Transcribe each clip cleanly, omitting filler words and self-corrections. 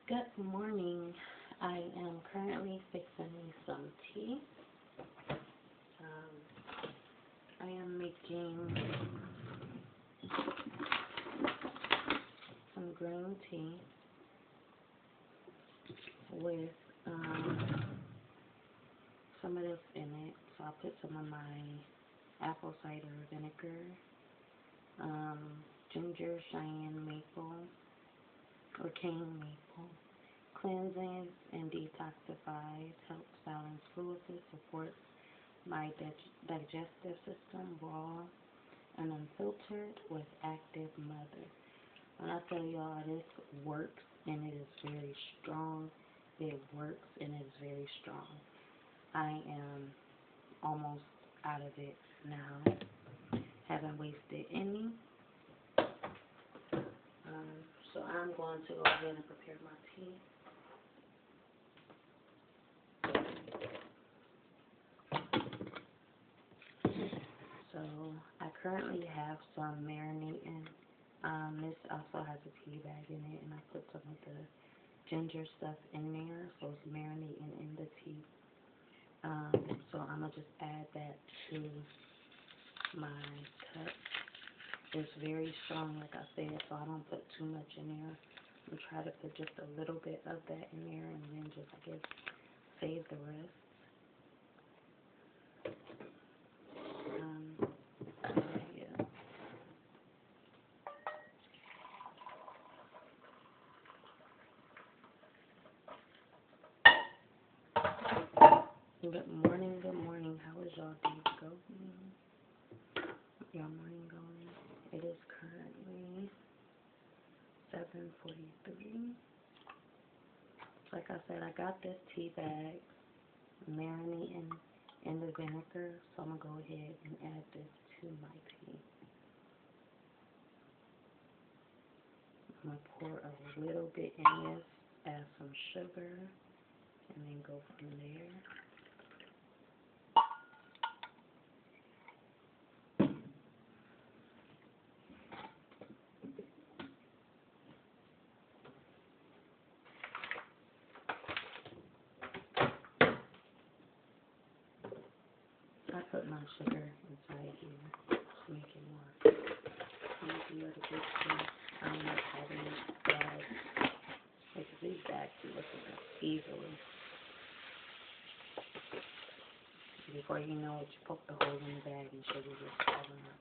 Good morning. I am currently fixing me some tea. I am making some green tea with some of this in it. So I'll put some of my apple cider vinegar, ginger, cayenne maple, or cane maple. Cleanses and detoxifies, helps balance fluids, supports my digestive system, raw and unfiltered with active mother. When I tell y'all this works and it is very strong, it works and it is very strong. I am almost out of it now. Haven't wasted any. So I'm going to go ahead and prepare my tea. So I currently have some marinating. This also has a tea bag in it, and I put some of the ginger stuff in there, so it's marinating in the tea. So I'm going to just add that to my cup. It's very strong, like I said, so I don't put too much in there. I'm try to put just a little bit of that in there, and then just, I guess, save the rest. Yeah. Good morning, good morning. How is y'all day going? Your morning going? It is currently 7:43. Like I said, I got this tea bag marinating in the vinegar, so I'm going to go ahead and add this to my tea. I'm going to pour a little bit in this, add some sugar, and then go from there. I put my sugar inside here to make it more easier to get to. I don't like having these bags, because these bags be looking up easily. Before you know it, you poke the hole in the bag and sugar just falling up.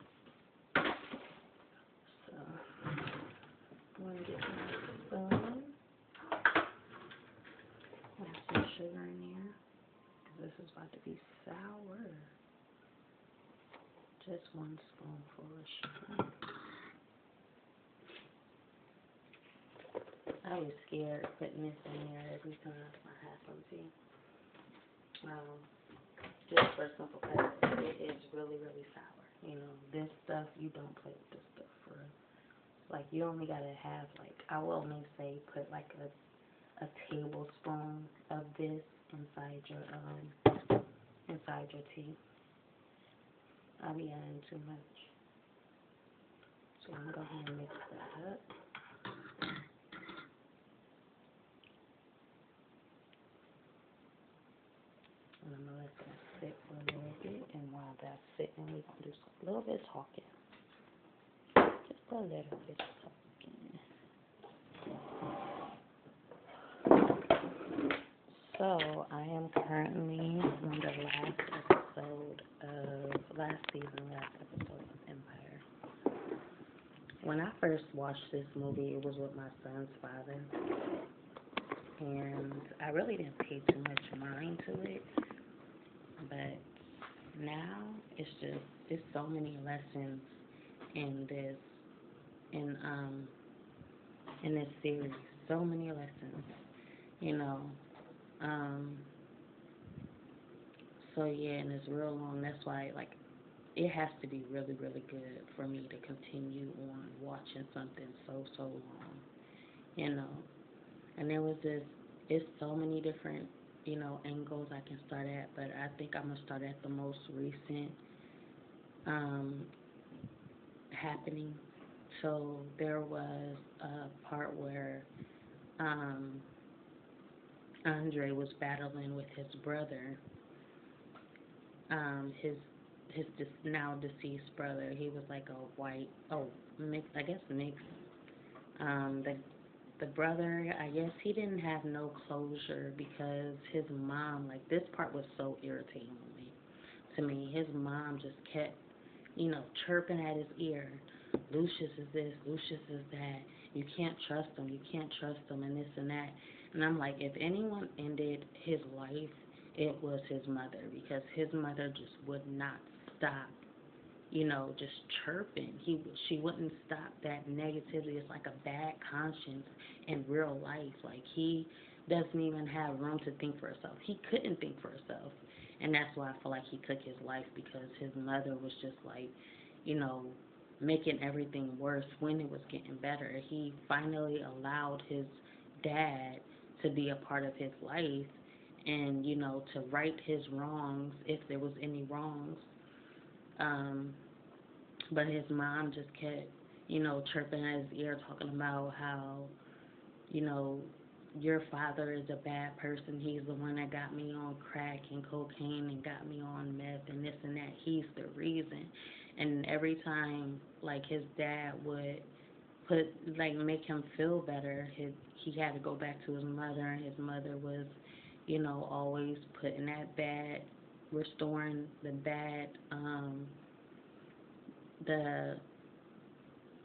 So, I'm going to get my spoon. Add some sugar in here, because this is about to be sour. Just 1 spoonful of sugar. I was scared putting this in there every time I had some tea. Just for simple fact, it is really, really sour. You know, this stuff, you don't play with this stuff for real. Like, you only gotta have, like, I will only say put like a tablespoon of this inside your tea. I'll be adding too much. So I'm gonna go ahead and mix that up. And I'm gonna let that sit for a little bit, and while that's sitting, we're gonna do a little bit of talking. Just a little bit of talking. So I am currently on the last episode of Empire. When I first watched this movie, it was with my son's father, and I really didn't pay too much mind to it, but now it's so many lessons in this series, so many lessons, you know. So yeah, and it's real long. That's why, like, it has to be really, really good for me to continue on watching something so long, you know. And it's so many different, you know, angles I can start at, but I think I'm gonna start at the most recent happening. So there was a part where Andre was battling with his brother, his now deceased brother. He was like a white, mixed, I guess mixed. The brother, I guess he didn't have no closure because his mom, like this part was so irritating to me. His mom just kept, chirping at his ear. Lucius is this, Lucius is that. You can't trust him, you can't trust him, and this and that. And I'm like, if anyone ended his life, it was his mother because his mother just would not stop, just chirping. She wouldn't stop that negativity. It's like a bad conscience in real life. Like he doesn't even have room to think for himself. He couldn't think for himself. And that's why I feel like he took his life because his mother was just like, you know, making everything worse when it was getting better. He finally allowed his dad to be a part of his life and, to right his wrongs if there was any wrongs. Um, but his mom just kept, chirping at his ear, talking about how, you know, your father is a bad person. He's the one that got me on crack and cocaine and got me on meth and this and that. He's the reason. And every time, like, his dad would make him feel better, he had to go back to his mother, and his mother was, always putting that bad, restoring the bad, the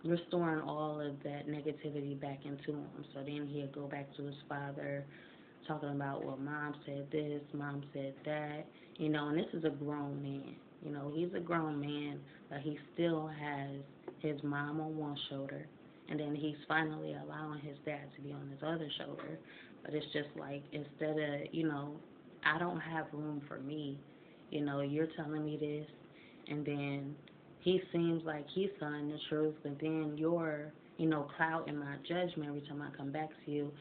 restoring all of that negativity back into him. So then he'd go back to his father talking about, well, mom said this, mom said that, and this is a grown man. He's a grown man, but he still has his mom on one shoulder, and then he's finally allowing his dad to be on his other shoulder. But it's just like, instead of, I don't have room for me, you're telling me this, and then he seems like he's telling the truth, but then you're, clouding my judgment every time I come back to you.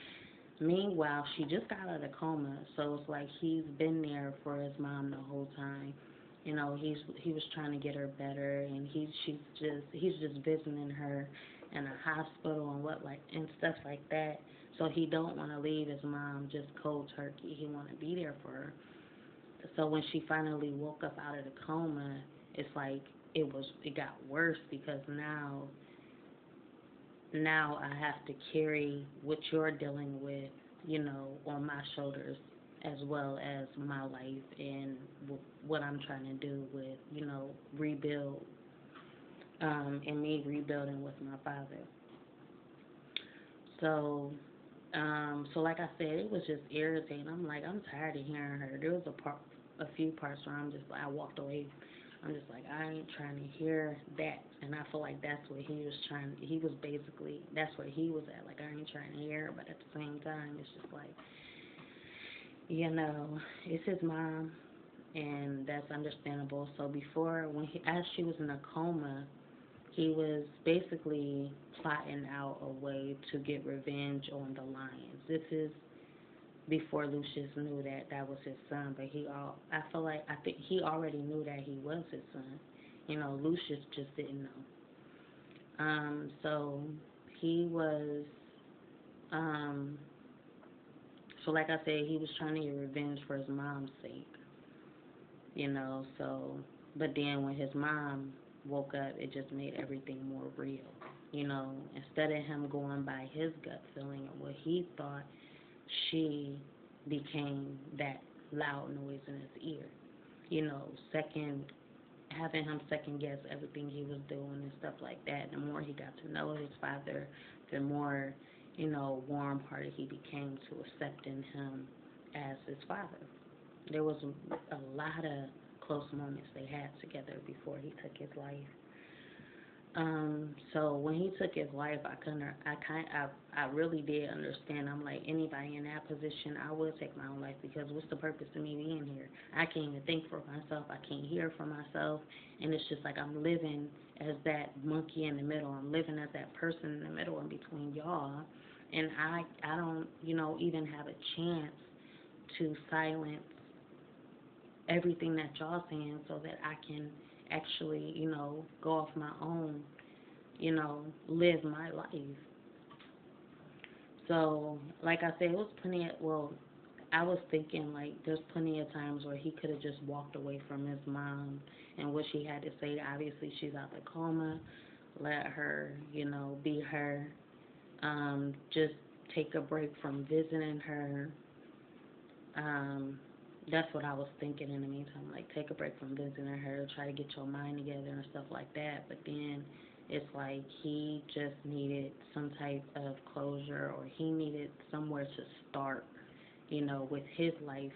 Meanwhile, she just got out of coma, so it's like he's been there for his mom the whole time. He was trying to get her better, and he's just visiting her in a hospital and stuff like that. So he don't want to leave his mom just cold turkey. He want to be there for her. So when she finally woke up out of the coma, it's like it got worse because now I have to carry what you're dealing with, on my shoulders, as well as my life and what I'm trying to do with, rebuild, and me rebuilding with my father. So, so like I said, it was just irritating. I'm like, I'm tired of hearing her. There was a few parts where I walked away. I'm just like, I ain't trying to hear that. And I feel like that's what that's where he was at. Like, I ain't trying to hear, but at the same time, it's just like, it's his mom, and that's understandable. So before, as she was in a coma, he was basically plotting out a way to get revenge on the Lions. This is before Lucius knew that that was his son, but I think he already knew that he was his son. Lucius just didn't know. So he was, um, so like I said, he was trying to get revenge for his mom's sake. So, but then when his mom woke up, it just made everything more real. Instead of him going by his gut feeling or what he thought, she became that loud noise in his ear. Having him second guess everything he was doing and stuff like that. The more he got to know his father, the more, warm hearted he became to accepting him as his father. There was a lot of close moments they had together before he took his life. So when he took his life, I really did understand. I'm like, anybody in that position, I would take my own life because what's the purpose of me being here? I can't even think for myself. I can't hear for myself, and it's just like I'm living as that monkey in the middle. I'm living as that person in the middle in between y'all, and I don't, even have a chance to silence everything that y'all saying so that I can actually, go off my own, live my life. So, like I said, it was I was thinking, like, there's plenty of times where he could have just walked away from his mom and what she had to say. Obviously, she's out the coma. Let her, be her. Just take a break from visiting her. That's what I was thinking in the meantime. Like, take a break from visiting her, try to get your mind together and stuff like that. But then it's like he just needed some type of closure, or he needed somewhere to start, with his life,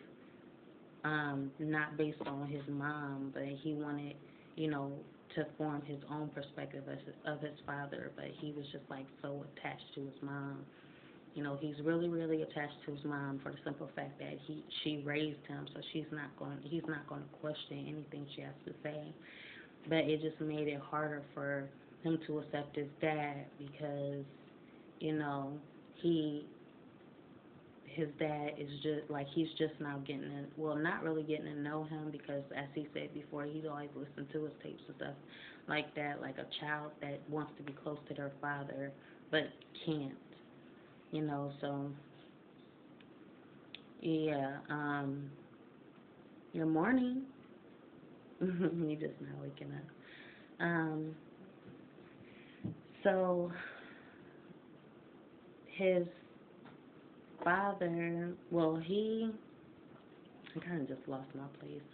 not based on his mom, but he wanted, to form his own perspective of his father, but he was just like so attached to his mom. He's really, really attached to his mom for the simple fact that she raised him, so he's not going to question anything she has to say. But it just made it harder for him to accept his dad because, he his dad is just like he's just now not really getting to know him, because as he said before, he's always listened to his tapes and stuff like that, like a child that wants to be close to their father but can't. So yeah, good morning. You just now waking up. So his father, well, I kind of just lost my place.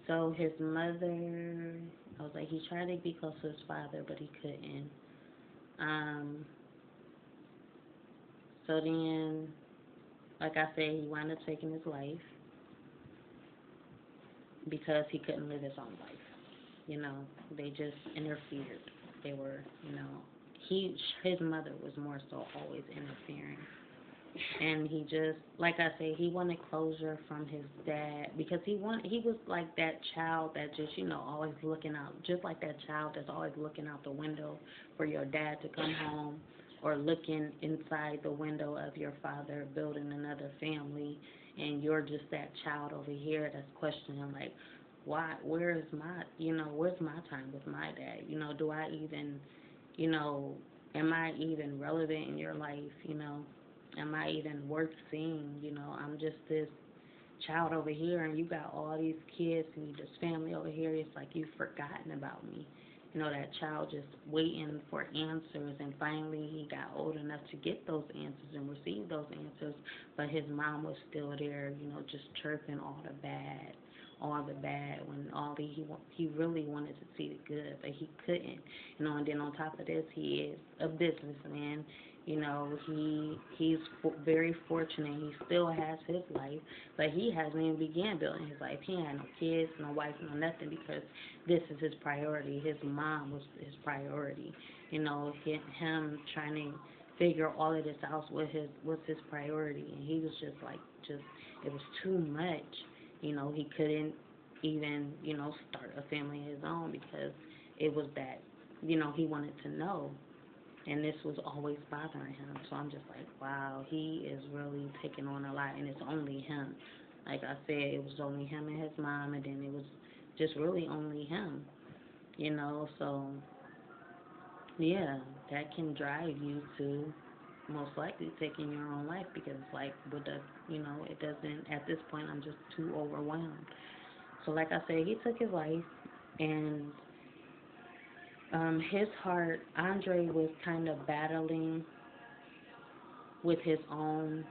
So his mother, I was like, he tried to be close to his father, but he couldn't. So then, like I said, he wound up taking his life because he couldn't live his own life. They just interfered. They were, his mother was more so always interfering. And he just, like I say, he wanted closure from his dad because he was like that child that just, always looking out, just like that child that's always looking out the window for your dad to come home, or looking inside the window of your father building another family, and you're just that child over here that's questioning, like, where's my time with my dad? Do I even, am I even relevant in your life? Am I even worth seeing? I'm just this child over here, and you got all these kids and this family over here. It's like you've forgotten about me. That child just waiting for answers, and finally he got old enough to get those answers and receive those answers, but his mom was still there, just chirping all the bad, when he really wanted to see the good, but he couldn't. And then on top of this, he is a businessman. He's very fortunate. He still has his life, but he hasn't even began building his life. He ain't had no kids, no wife, no nothing, because this is his priority. His mom was his priority. Him trying to figure all of this out was his priority, and he was it was too much. He couldn't even start a family of his own because it was that he wanted to know. And this was always bothering him. So I'm just like, wow, he is really taking on a lot, and it's only him. Like I said, it was only him and his mom, and then it was just really only him, So, yeah, that can drive you to most likely taking your own life, because it's like, it doesn't, at this point, I'm just too overwhelmed. So like I said, he took his life, and his heart, Andre was kind of battling with his own,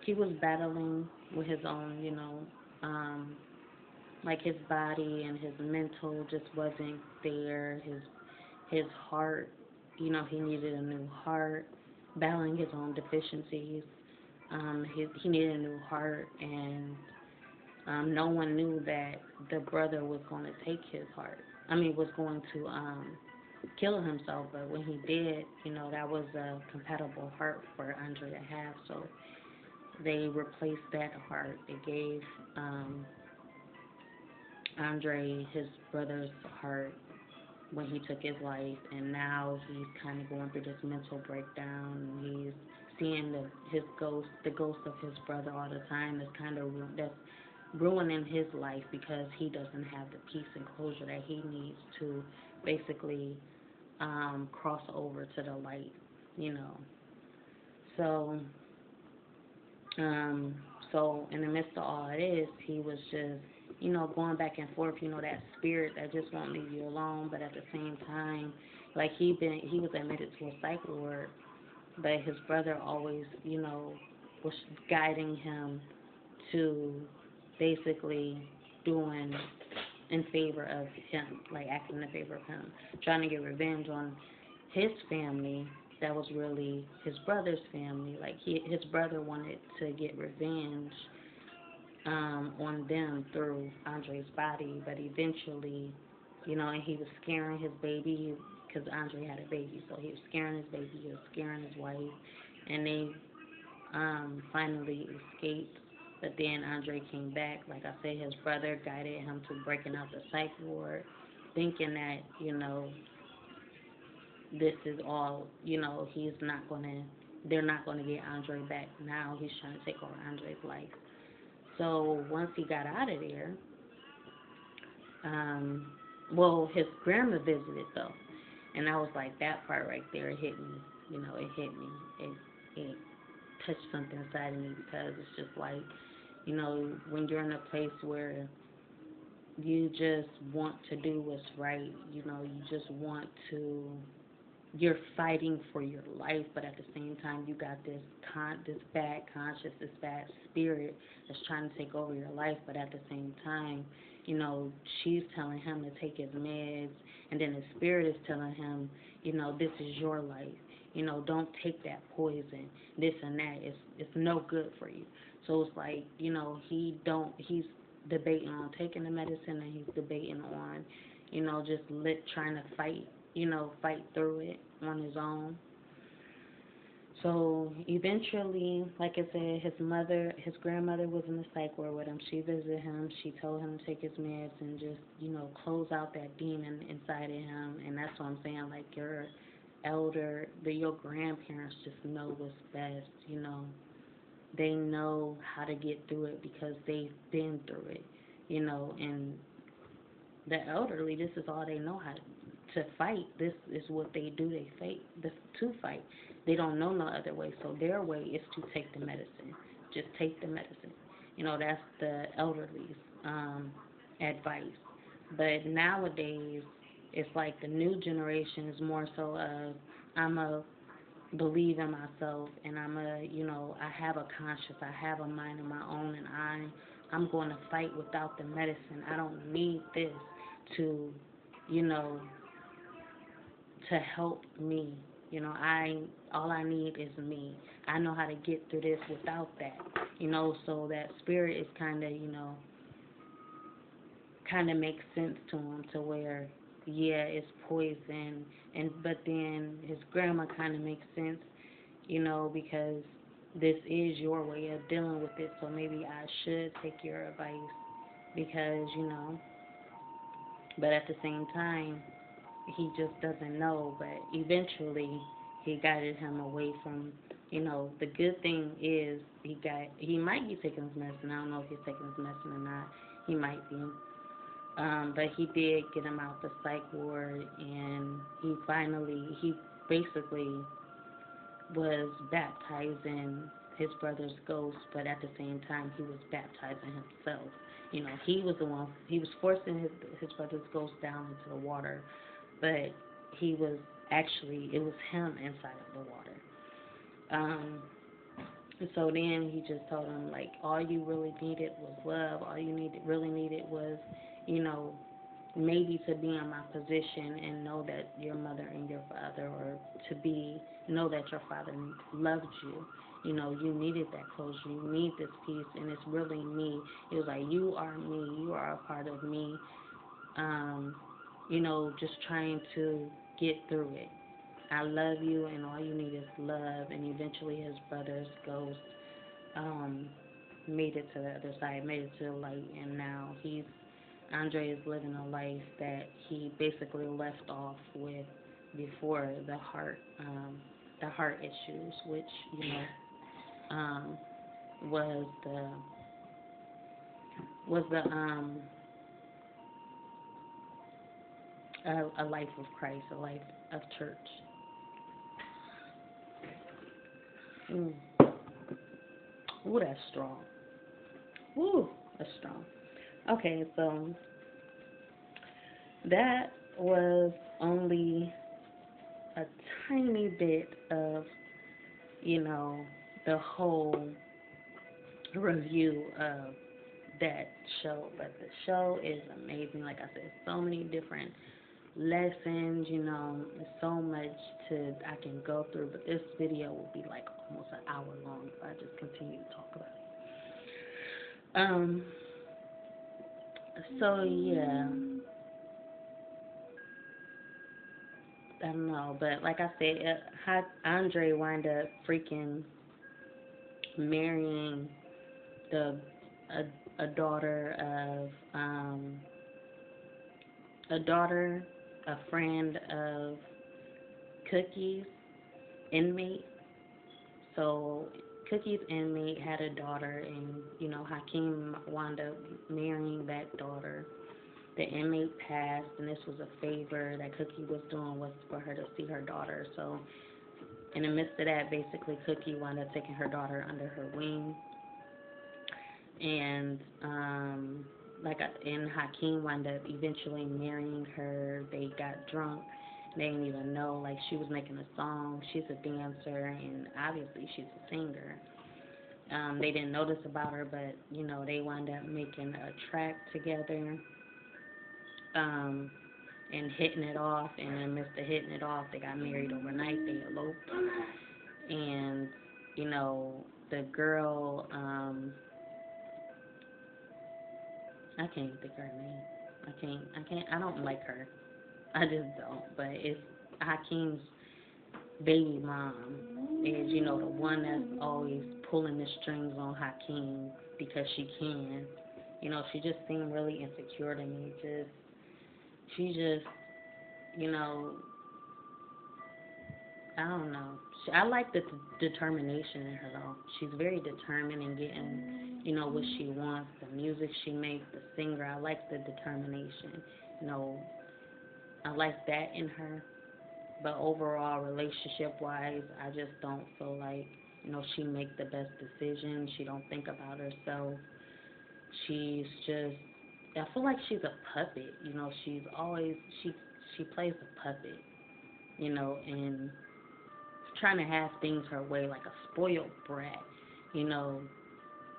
he was battling with his own, like his body and his mental just wasn't there. His heart, he needed a new heart, battling his own deficiencies. He needed a new heart, and no one knew that the brother was going to take his heart. Was going to kill himself, but when he did, that was a compatible heart for Andre to have. So they replaced that heart. They gave Andre his brother's heart when he took his life, and now he's kind of going through this mental breakdown. He's seeing the ghost of his brother all the time. That's ruining his life because he doesn't have the peace and closure that he needs to basically cross over to the light, you know. So, um, so in the midst of all of this, he was just, going back and forth, that spirit that just won't leave you alone, but at the same time, like he was admitted to a psych ward, but his brother always, was guiding him to basically doing in favor of him, like acting in favor of him, trying to get revenge on his family that was really his brother's family. Like his brother wanted to get revenge on them through Andre's body, but eventually, and he was scaring his baby because Andre had a baby, so he was scaring his baby, he was scaring his wife, and they finally escaped. But then Andre came back. Like I said, his brother guided him to breaking out the psych ward, thinking that, this is all, he's not going to, they're not going to get Andre back now. He's trying to take over Andre's life. So once he got out of there, well, his grandma visited though. And I was like, that part right there, it hit me. It hit me. It touched something inside of me because it's just like, when you're in a place where you just want to do what's right, you just want to, you're fighting for your life, but at the same time, you got this bad conscience, this bad spirit that's trying to take over your life, but at the same time, she's telling him to take his meds, and then the spirit is telling him, this is your life. Don't take that poison, this and that. It's no good for you. So it's like, he's debating on taking the medicine, and he's debating on, just trying to fight through it on his own. So eventually, like I said, his grandmother was in the psych ward with him. She visited him. She told him to take his meds and just, close out that demon inside of him. And that's what I'm saying. Like your your grandparents just know what's best. They know how to get through it because they've been through it. And the elderly, this is all they know how to fight. This is what they do. They fight to fight. They don't know no other way. So their way is to take the medicine. Just take the medicine. That's the elderly's advice. But nowadays, it's like the new generation is more so of, I'm a believe in myself, and I have a conscience, I have a mind of my own, and I'm going to fight without the medicine. I don't need this to, you know, to help me. All I need is me. I know how to get through this without that. So that spirit is kind of makes sense to him, to where, yeah, it's poison, but then his grandma kind of makes sense, because this is your way of dealing with it, so maybe I should take your advice, because, but at the same time, he just doesn't know. But eventually he guided him away from, the good thing is he might be taking his medicine. I don't know if he's taking his medicine or not. He might be. But he did get him out the psych ward, and he basically was baptizing his brother's ghost, but at the same time he was baptizing himself. He was the one, he was forcing his brother's ghost down into the water, but it was him inside of the water. So then he just told him, like, all you really needed was love. All you really needed was, maybe to be in my position and know that your mother and your father, or know that your father loved you. You needed that closure. You need this peace, and it's really me. It was like, you are me. You are a part of me. Just trying to get through it. I love you, and all you need is love. And eventually his brother's ghost made it to the other side, made it to the light, and now Andre is living a life that he basically left off with before the heart issues, which was a life of Christ, a life of church. Mm. Ooh, that's strong. Ooh, that's strong. Okay, so that was only a tiny bit of, you know, the whole review of that show. But the show is amazing. Like I said, so many different lessons, you know, so much I can go through. But this video will be like almost an hour long if I just continue to talk about it. So yeah, I don't know, but like I said, Andre wound up freaking marrying the a daughter of a friend of Cookie's inmate. So Cookie's inmate had a daughter, and you know Hakeem wound up marrying that daughter. The inmate passed, and this was a favor that Cookie was doing, was for her to see her daughter. So in the midst of that, basically Cookie wound up taking her daughter under her wing, and and Hakeem wound up eventually marrying her. They got drunk. They didn't even know, like, she was making a song. She's a dancer, and obviously she's a singer. They didn't notice about her, but you know they wound up making a track together. And hitting it off, and in the midst of hitting it off, they got married overnight. They eloped, and you know the girl, I can't even think of her name. I don't like her. I just don't. But it's Hakeem's baby mom is, you know, the one that's always pulling the strings on Hakeem because she can. You know, she just seemed really insecure to me. She just, you know, I don't know. I like the determination in her, though. She's very determined in getting, you know, what she wants, the music she makes, the singer. I like the determination. You know, I like that in her. But overall, relationship-wise, I just don't feel like, you know, she makes the best decisions. She don't think about herself. She's just, I feel like she's a puppet. You know, she's always, she plays a puppet, you know, and trying to have things her way, like a spoiled brat. You know,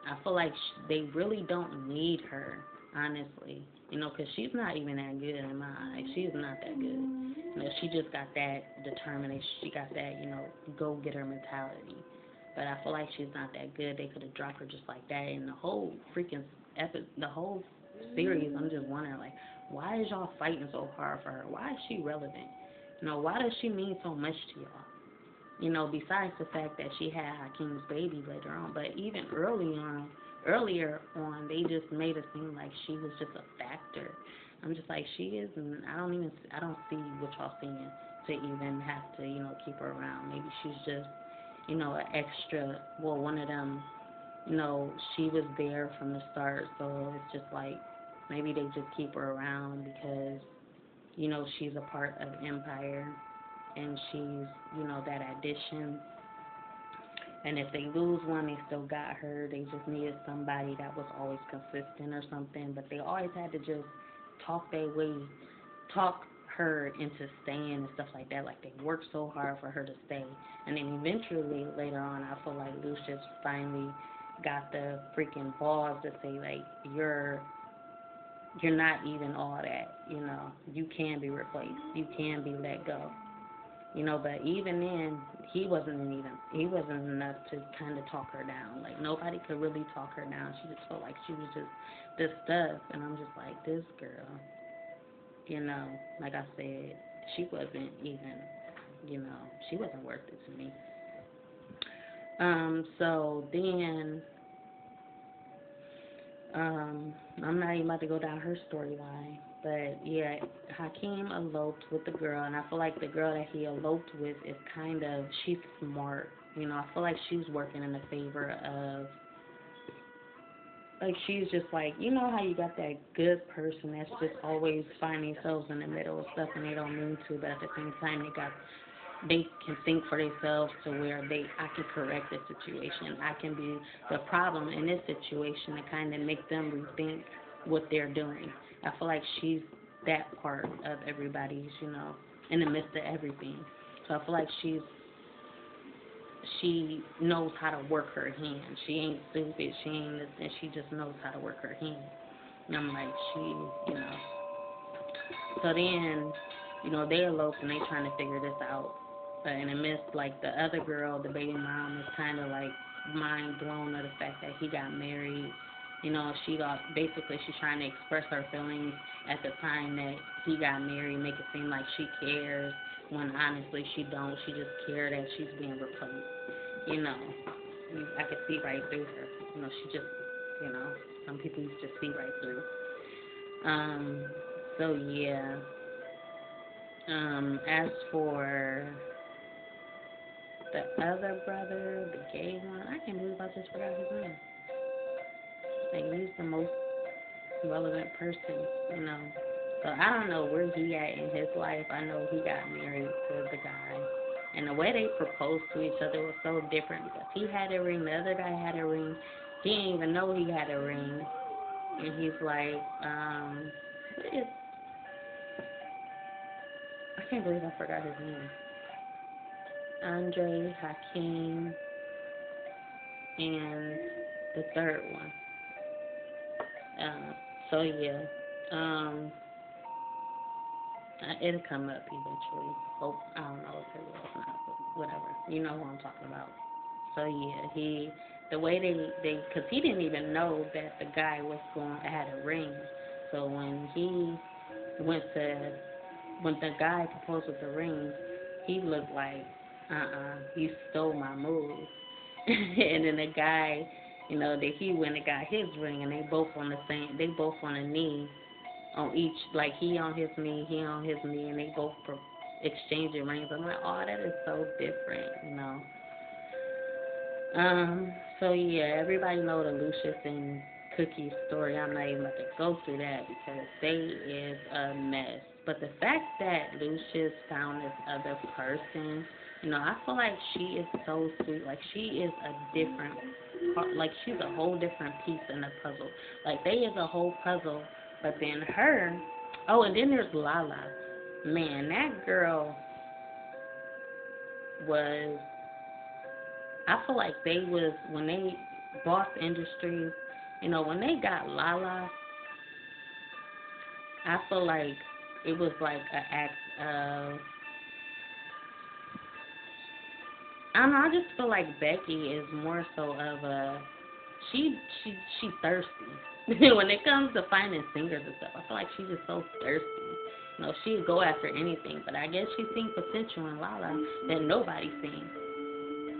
I feel like they really don't need her, honestly. You know, because she's not even that good in my eyes. She's not that good. You know, she just got that determination. She got that, you know, go-getter mentality. But I feel like she's not that good. They could have dropped her just like that. And the whole freaking the whole series, I'm just wondering, like, why is y'all fighting so hard for her? Why is she relevant? You know, why does she mean so much to y'all? You know, besides the fact that she had Hakeem's baby later on, but even earlier on, they just made it seem like she was just a factor. I'm just like, she is, and I don't see what y'all seeing to even have to, you know, keep her around. Maybe she's just, you know, an extra, well, one of them, you know, she was there from the start, so it's just like, maybe they just keep her around because, you know, she's a part of Empire, and she's, you know, that addition. And if they lose one, they still got her. They just needed somebody that was always consistent or something. But they always had to just talk her into staying and stuff like that. Like, they worked so hard for her to stay. And then eventually, later on, I feel like Lucius finally got the freaking balls to say, like, you're not even all that, you know. You can be replaced. You can be let go. You know, but even then, he wasn't enough to kind of talk her down. Like, nobody could really talk her down. She just felt like she was just this stuff. And I'm just like, this girl, you know, like I said, she wasn't even, you know, she wasn't worth it to me. So then, I'm not even about to go down her storyline. But yeah, Hakeem eloped with the girl, and I feel like the girl that he eloped with is kind of, she's smart. You know, I feel like she's working in the favor of like she's just like, you know how you got that good person that's just always finding themselves in the middle of stuff and they don't mean to, but at the same time they can think for themselves to where I can correct the situation. I can be the problem in this situation to kind of make them rethink what they're doing. I feel like she's that part of everybody's, in the midst of everything. So I feel like she knows how to work her hand. She ain't stupid. She ain't nothing. She just knows how to work her hand. And I'm like, So then, they elope and they trying to figure this out. But in the midst, like, the other girl, the baby mom, is kind of, like, mind blown of the fact that he got married. Basically, she's trying to express her feelings at the time that he got married, make it seem like she cares, when honestly she don't. She just cares that she's being replaced. I could see right through her. She just, some people you just see right through. So yeah. As for the other brother, the gay one, I can't believe I just forgot his name. Like, he's the most relevant person. So I don't know where he at in his life. I know he got married to the guy. And the way they proposed to each other was so different because he had a ring, the other guy had a ring. He didn't even know he had a ring. And he's like, what is, I can't believe I forgot his name. Andre, Hakeem, and the third one. So yeah, it'll come up eventually. Hope, I don't know if it will or not, but whatever. You know who I'm talking about. So yeah, the way because he didn't even know that the guy had a ring. So when the guy proposed with the ring, he looked like, you stole my move. And then the guy, that he went and got his ring, and they both on a knee on each, like he on his knee, he on his knee, and they both exchanging rings. I'm like, oh, that is so different. So yeah, everybody know the Lucius and Cookie story. I'm not even about to go through that because they is a mess. But the fact that Lucius found this other person, I feel like she is so sweet. Like, she is a different part. Like, she's a whole different piece in the puzzle. Like, they is a whole puzzle, but then her. Oh, and then there's Lala. Man, that girl was. I feel like they was, when they, Boss Industries, when they got Lala, I feel like it was like an act of, I don't know, I just feel like Becky is more so of a, she thirsty. When it comes to finding singers and stuff, I feel like she's just so thirsty. She'd go after anything, but I guess she's seen potential in Lala that nobody's seen.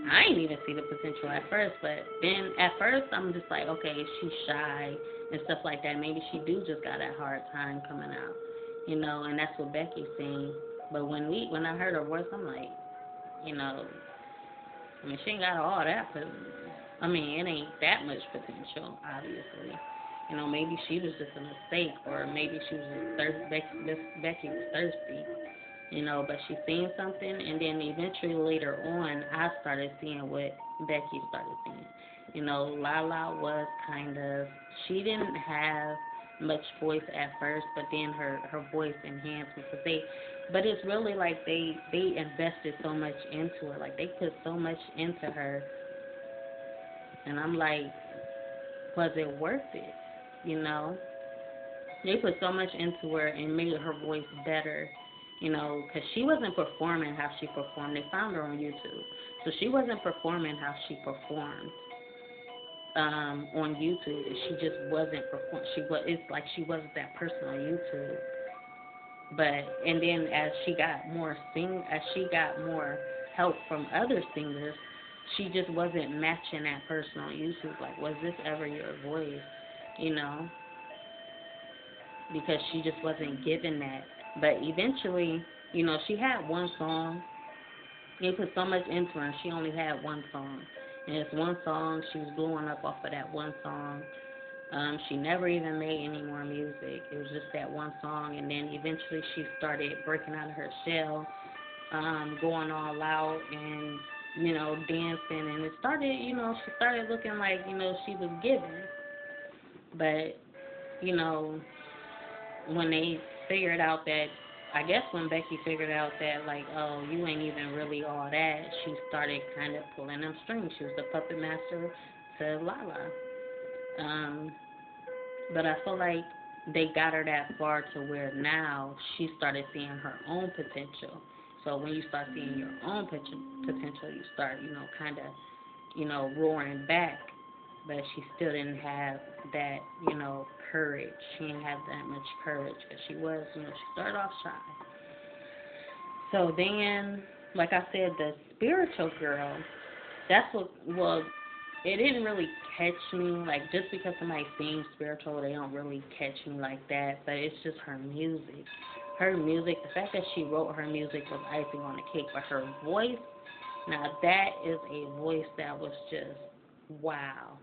I ain't even see the potential at first, but then at first I'm just like, okay, she's shy and stuff like that. Maybe she do just got a hard time coming out, and that's what Becky's saying. But when I heard her voice, I'm like, she ain't got all that, but it ain't that much potential, obviously. Maybe she was just a mistake, or maybe she was just Becky was thirsty. But she seen something, and then eventually later on, I started seeing what Becky started seeing. Lala was kind of, she didn't have much voice at first, but then her voice enhanced but it's really like they invested so much into her, like they put so much into her, and I'm like, was it worth it? They put so much into her and made her voice better. Because she wasn't performing how she performed. They found her on YouTube. So she wasn't performing how she performed on YouTube. She just wasn't performing. It's like she wasn't that person on YouTube. And then as she got more help from other singers, she just wasn't matching that person on YouTube. Like, was this ever your voice? Because she just wasn't given that. But eventually, she had one song. They put so much into her, and she only had one song. And it's one song, she was blowing up off of that one song. She never even made any more music. It was just that one song, and then eventually she started breaking out of her shell, going all out and, dancing, and it started, she started looking like, she was giving. But, you know, when they figured out that, I guess when Becky figured out that, like, oh, you ain't even really all that, she started kind of pulling them strings. She was the puppet master to Lala. Um, but I feel like they got her that far to where now she started seeing her own potential. So when you start seeing your own potential, you start, kind of, roaring back. But she still didn't have that, courage. She didn't have that much courage because she was, she started off shy. So then, like I said, the spiritual girl, that's what, well, it didn't really catch me. Like, just because somebody sings spiritual, they don't really catch me like that. But it's just her music. Her music, the fact that she wrote her music was icing on the cake. But her voice, now that is a voice that was just wow.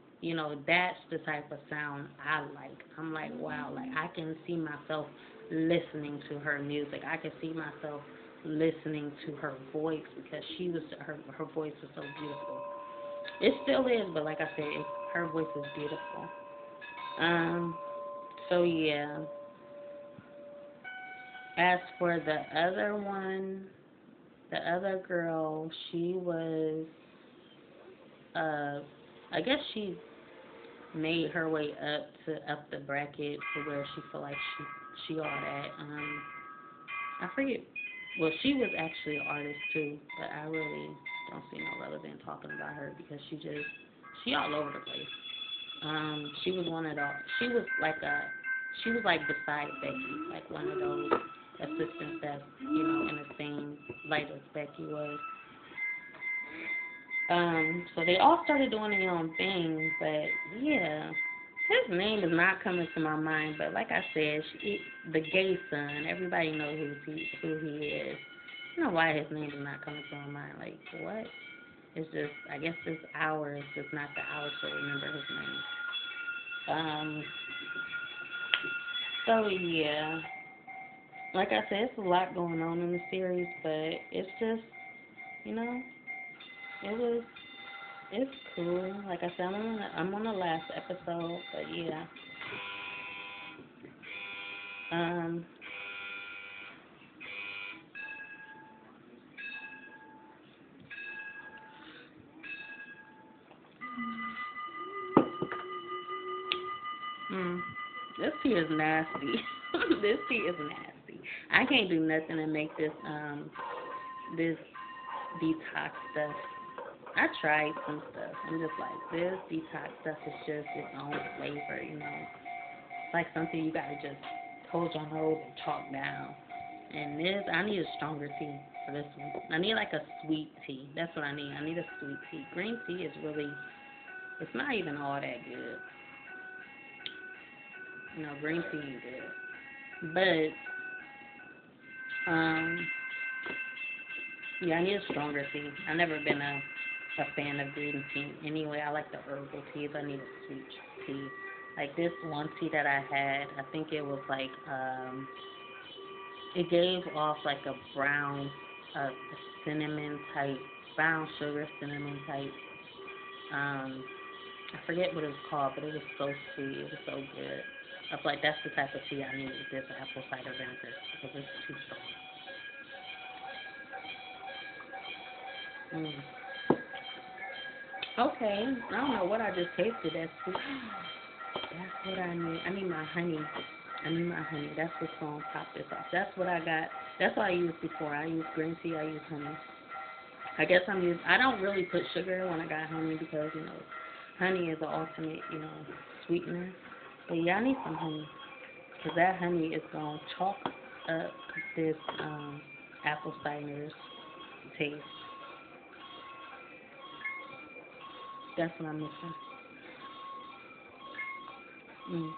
That's the type of sound I like. I'm like, wow, like I can see myself listening to her music. I can see myself listening to her voice because her voice was so beautiful. It still is, but like I said, her voice is beautiful. So yeah. As for the other one, the other girl, she was, I guess she made her way up the bracket to where she feel like she all that. I forget. Well, she was actually an artist too, but I really don't see no relevant talking about her because she all over the place. She was one of the, she was like beside Becky, like one of those assistants that's, in the same light as Becky was. So they all started doing their own thing, but yeah, his name is not coming to my mind. But like I said, the gay son, everybody knows who he is. I don't know why his name is not coming to my mind. Like what? It's just, I guess this hour is just not the hour to remember his name. So yeah, like I said, it's a lot going on in the series, but it's just, you know, it was, it's cool. Like I said, I'm on the last episode, but yeah. Um, mm, this tea is nasty. This tea is nasty. I can't do nothing to make this detox stuff. I tried some stuff. I'm just like, this detox stuff is just its own flavor, It's like something you gotta just hold your nose and chalk down. And this, I need a stronger tea for this one. I need like a sweet tea. That's what I need. I need a sweet tea. Green tea is really, it's not even all that good. Green tea is good. But, yeah, I need a stronger tea. I've never been a fan of green tea. Anyway, I like the herbal teas. I need a sweet tea. Like this one tea that I had, I think it was like, it gave off like a brown, cinnamon type, brown sugar cinnamon type. I forget what it was called, but it was so sweet. It was so good. I was like, that's the type of tea I need with this apple cider vinegar because it's too strong. Okay, I don't know what I just tasted. That's sweet. That's what I need. I need my honey. I need my honey. That's what's going to pop this off. That's what I got. That's what I used before. I used green tea. I used honey. I guess I don't really put sugar when I got honey because, honey is the ultimate, sweetener. But yeah, I need some honey. Because that honey is going to chalk up this apple cider's taste. That's what I'm missing. Mm.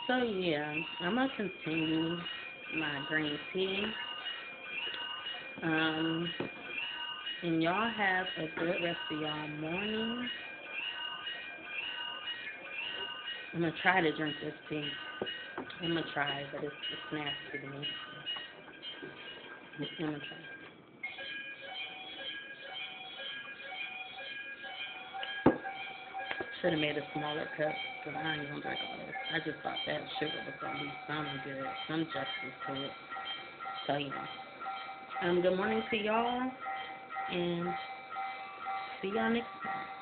So yeah, I'm gonna continue my green tea. Um, And y'all have a good rest of y'all morning. I'm going to try to drink this tea. I'm going to try, but it's nasty to me. I'm going to try. Should have made a smaller cup, but I ain't going to drink all this. I just thought that sugar was going to be some good, some justice to it. So, you know. Good morning to y'all, and see y'all next time.